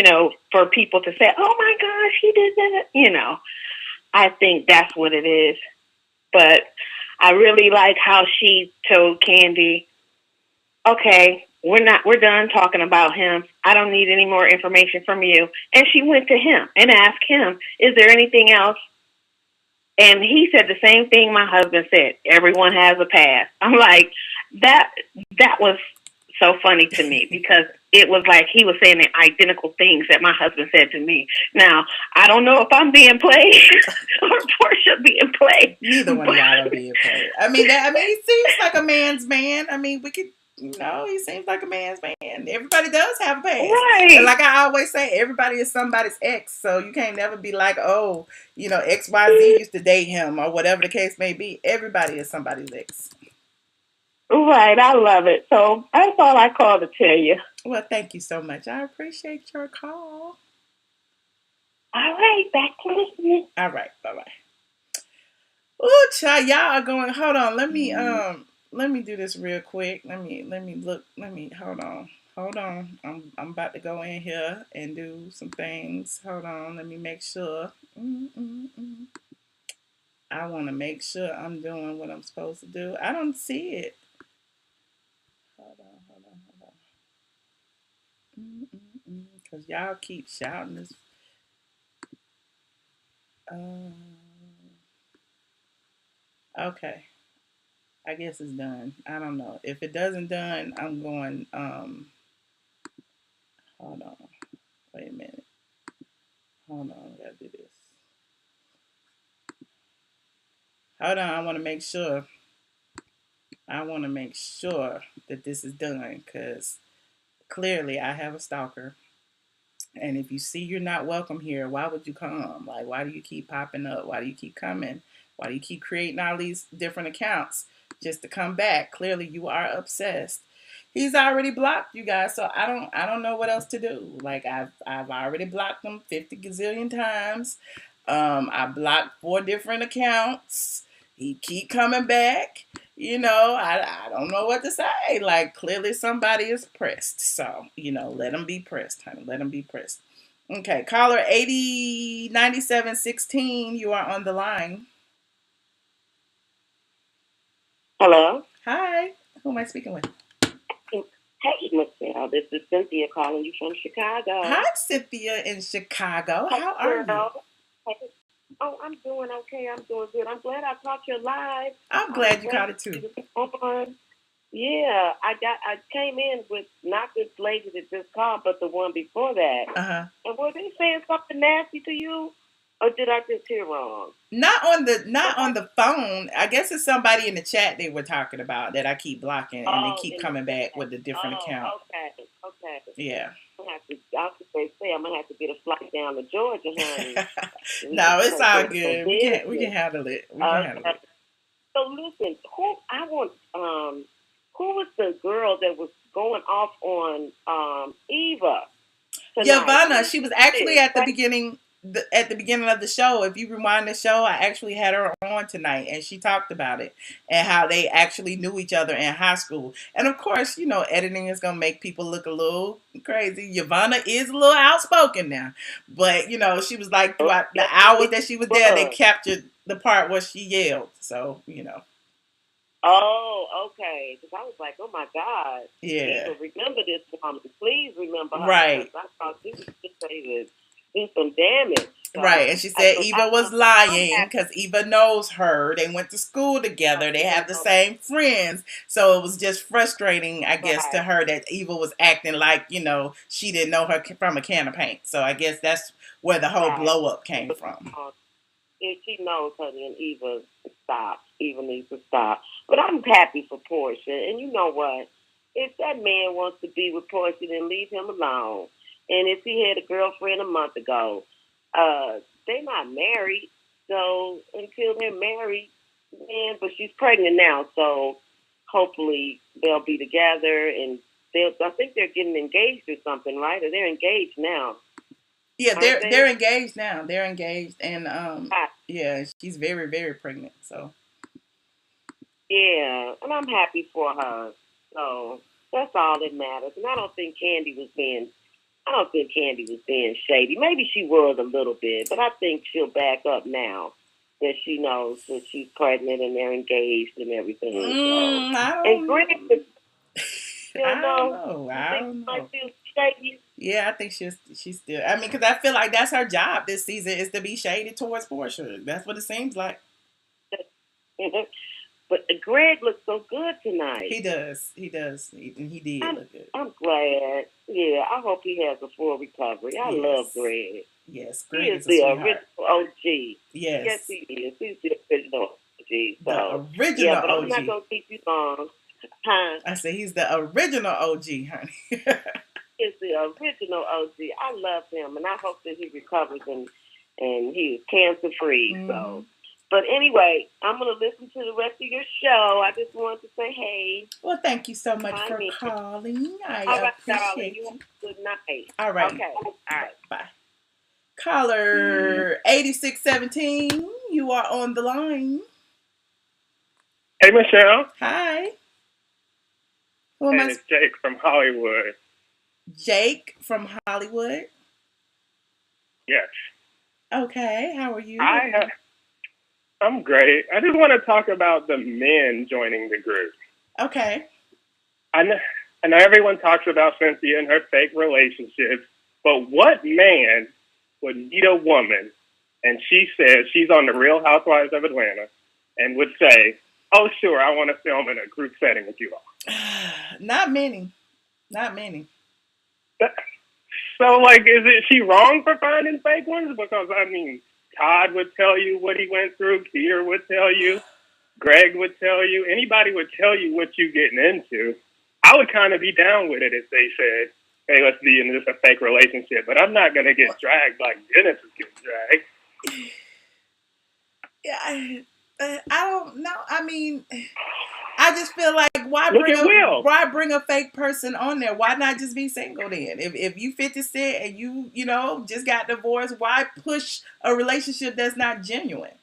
for people to say, "Oh my gosh, he did that." I think that's what it is. But I really like how she told Kandi, "Okay, we're done talking about him. I don't need any more information from you." And she went to him and asked him, "Is there anything else?" And he said the same thing my husband said. Everyone has a past. I'm like, that was so funny to me because it was like he was saying the identical things that my husband said to me. Now, I don't know if I'm being played or Porsha being played. Neither one of y'all are being played. I mean, he seems like a man's man. I mean, we could, he seems like a man's man. Everybody does have a past. Right. And like I always say, everybody is somebody's ex. So you can't never be like, oh, XYZ used to date him or whatever the case may be. Everybody is somebody's ex. Right. I love it. So that's all I called to tell you. Well, thank you so much. I appreciate your call. All right. Back to listening. All right. Bye-bye. Ooh, child, y'all are going. Hold on. Let me do this real quick. Let me look. Hold on. I'm about to go in here and do some things. Hold on. Let me make sure. I want to make sure I'm doing what I'm supposed to do. I don't see it. Hold on. Because y'all keep shouting this. Okay. I guess it's done. I don't know. If it doesn't done, I'm going, hold on. Wait a minute. Hold on. I gotta do this. Hold on. I want to make sure. I want to make sure that this is done because clearly I have a stalker. And if you see you're not welcome here, why would you come? Like, why do you keep popping up? Why do you keep coming? Why do you keep creating all these different accounts just to come back? Clearly, you are obsessed. He's already blocked you guys, so I don't know what else to do. Like I've already blocked him 50 gazillion times. I blocked 4 different accounts. He keep coming back. I don't know what to say. Like, clearly somebody is pressed. So, let them be pressed, honey. Let them be pressed. Okay, caller 809716, you are on the line. Hello? Hi. Who am I speaking with? Hey, Michelle. This is Cynthia calling you from Chicago. Hi, Cynthia in Chicago. How are you? Hey. Oh, I'm doing okay. I'm doing good. I'm glad I caught you live. I'm glad you caught it too. Yeah, I came in with not this lady that just called, but the one before that. Uh-huh. And were they saying something nasty to you, or did I just hear wrong? Not on the phone. I guess it's somebody in the chat they were talking about that I keep blocking, and they keep coming back with a different account. Okay. Yeah. I'm gonna have to get a flight down to Georgia, honey. No, it's all good. We can handle it. We can handle it. So listen, who was the girl that was going off on Eva tonight? Yovanna, she was actually at the beginning of the show. If you rewind the show, I actually had her on tonight, and she talked about it and how they actually knew each other in high school. And of course, editing is gonna make people look a little crazy. Yovanna is a little outspoken now, but she was like throughout the hours that she was there, they captured the part where she yelled. So. Oh, okay. Because I was like, oh my God. Yeah. People remember this woman. Please remember her. Right. I thought she was just ready to do some damage. So right. And she said Eva was lying because Eva knows her. They went to school together. They have the same friends. So it was just frustrating, I guess, to her that Eva was acting like, she didn't know her from a can of paint. So I guess that's where the whole blow up came from. If she knows, honey, and Eva needs to stop. But I'm happy for Porsha. And you know what? If that man wants to be with Porsha, then leave him alone. And if he had a girlfriend a month ago, they're not married. So until they're married, man, but she's pregnant now. So hopefully they'll be together. And I think they're getting engaged or something, right? Or they're engaged now. Yeah, they're engaged now. They're engaged, and yeah, she's very, very pregnant. So yeah, and I'm happy for her. So that's all that matters. And I don't think Kandi was being shady. Maybe she was a little bit, but I think she'll back up now that she knows that she's pregnant and they're engaged and everything. And Gregg, I don't know. Yeah, I think she's still. I mean, because I feel like that's her job this season is to be shady towards Porsha. That's what it seems like. But Gregg looks so good tonight. He does. He did look good. I'm glad. Yeah, I hope he has a full recovery. I love Gregg. Yes, Gregg is the original OG. Yes, he is. He's the original OG. So, the original OG. I'm not going to keep you long. Huh? I say he's the original OG, honey. He's the original OG. I love him, and I hope that he recovers and he is cancer free. Mm-hmm. So. But anyway, I'm going to listen to the rest of your show. I just wanted to say hey. Well, thank you so much for calling. I appreciate you. Good night. All right. Okay. All right. Bye. Caller 8617, you are on the line. Hey, Michelle. Hi. It's Jake from Hollywood. Jake from Hollywood? Yes. Okay. How are you? I'm great. I just want to talk about the men joining the group. Okay. I know everyone talks about Cynthia and her fake relationships, but what man would meet a woman and she says she's on the Real Housewives of Atlanta and would say, oh, sure, I want to film in a group setting with you all? Not many. So, is she wrong for finding fake ones? Because, Todd would tell you what he went through. Peter would tell you. Gregg would tell you, anybody would tell you what you're getting into. I would kind of be down with it if they said, hey, let's be in this a fake relationship. But I'm not going to get dragged like Dennis is getting dragged. Yeah, I don't know. I mean, I just feel like why bring a fake person on there? Why not just be single then? If you 50 Cent and you know just got divorced, why push a relationship that's not genuine?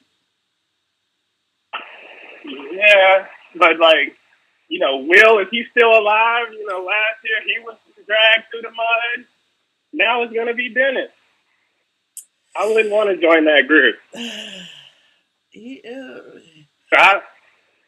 Yeah, but like, you know, Will, is he still alive? You know, last year he was dragged through the mud. Now it's gonna be Dennis. I wouldn't want to join that group.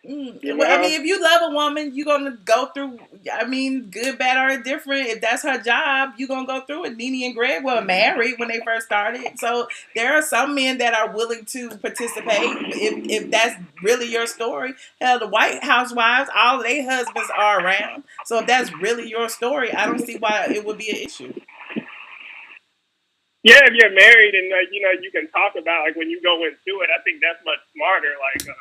Well, I mean, if you love a woman, you're going to go through, I mean, good, bad, or indifferent. If that's her job, you're going to go through it. NeNe and Gregg were married when they first started. So there are some men that are willing to participate if that's really your story. Hell, the White Housewives, all of their husbands are around. So if that's really your story, I don't see why it would be an issue. Yeah, if you're married and, you know, you can talk about, like, when you go into it, I think that's much smarter. Like,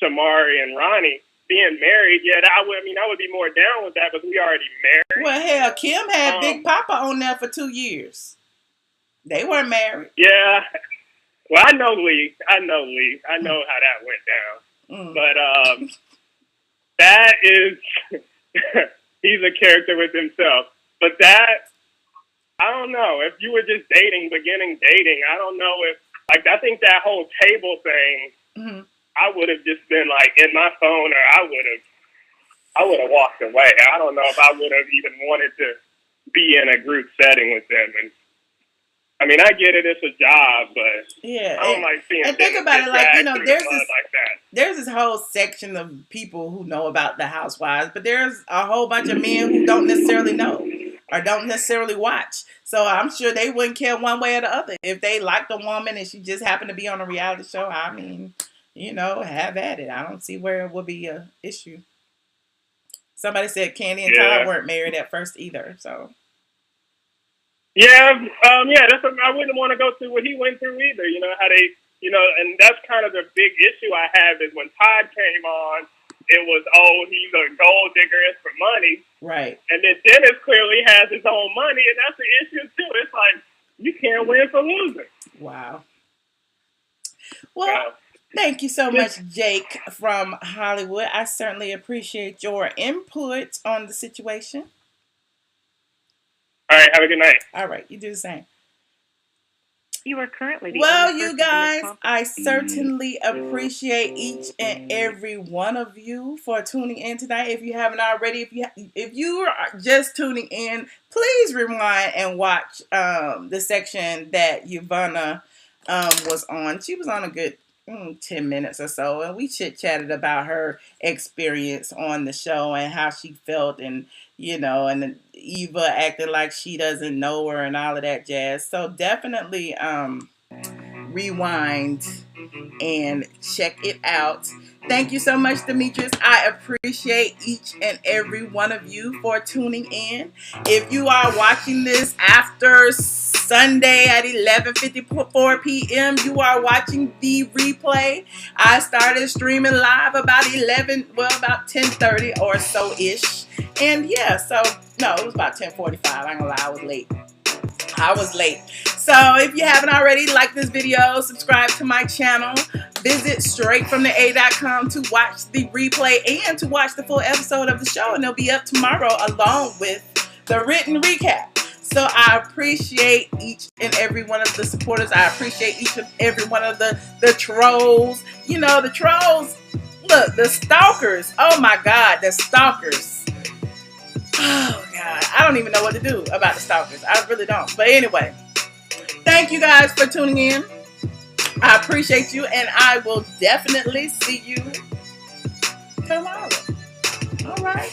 Shamari and Ronnie being married, I would be more down with that, but we already married. Well, hell, Kim had Big Papa on there for 2 years. They weren't married. Yeah. Well, I know Lee. I know how that went down. But that is, he's a character with himself. But that, I don't know. If you were just beginning dating, I don't know if, like, I think that whole table thing, I would have just been like in my phone, or I would have walked away. I don't know if I would have even wanted to be in a group setting with them. And I mean, I get it; it's a job, but yeah, I don't like seeing. And think about it, like, you know, there's this whole section of people who know about the Housewives, but there's a whole bunch of men who don't necessarily know or don't necessarily watch. So I'm sure they wouldn't care one way or the other if they liked a woman and she just happened to be on a reality show. I mean, you know, have at it. I don't see where it would be an issue. Somebody said Kandi and Todd weren't married at first either, so. Yeah, that's I wouldn't want to go through what he went through either. You know, how they, you know, and that's kind of the big issue I have is when Todd came on, it was, oh, he's a gold digger, it's for money. Right. And then Dennis clearly has his own money, and that's the issue too. It's like, you can't win for losing. Wow. Well, thank you so much, Jake from Hollywood. I certainly appreciate your input on the situation. All right, have a good night. All right, you do the same. You are currently you guys, I certainly appreciate each and every one of you for tuning in tonight. If you haven't already, if you are just tuning in, please rewind and watch the section that Yovanna was on. She was on a good 10 minutes or so, and we chit-chatted about her experience on the show and how she felt, and you know, and Eva acting like she doesn't know her and all of that jazz. So definitely rewind and check it out. Thank you so much, Demetrius. I appreciate each and every one of you for tuning in. If you are watching this after Sunday at 11:54 p.m., you are watching the replay. I started streaming live about 10:30 or so-ish. And yeah, so, no, it was about 10:45. I ain't gonna lie, I was late. So if you haven't already, like this video, subscribe to my channel, visit straightfromtheA.com to watch the replay and to watch the full episode of the show. And they'll be up tomorrow along with the written recap. So I appreciate each and every one of the supporters. I appreciate each and every one of the trolls. You know, the trolls, look, the stalkers. Oh my God, the stalkers. Oh God, I don't even know what to do about the stalkers. I really don't. But anyway, thank you guys for tuning in. I appreciate you, and I will definitely see you tomorrow. All right.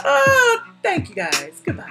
Oh, thank you guys. Goodbye.